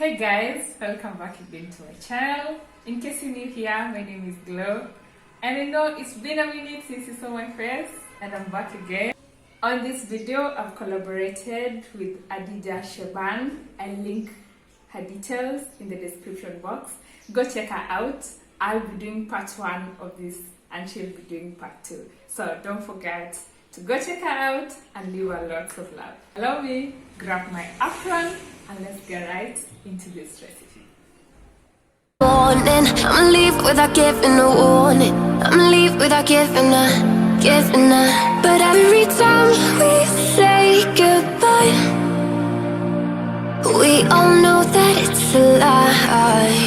Hey guys, welcome back again to my channel. In case you're new here, my name is Glough, and I know it's been a minute since you saw my face, and I'm back again. On this video, I've collaborated with Hadija Sheban. I'll link her details in the description box. Go check her out. I'll be doing part 1 of this and she'll be doing part 2. So don't forget to go check her out and leave her lots of love. Allow me, grab my apron and let's get right into this recipe. Morning, I'ma leave without giving a warning. I'ma leave without giving a. But every time we say goodbye, we all know that it's a lie.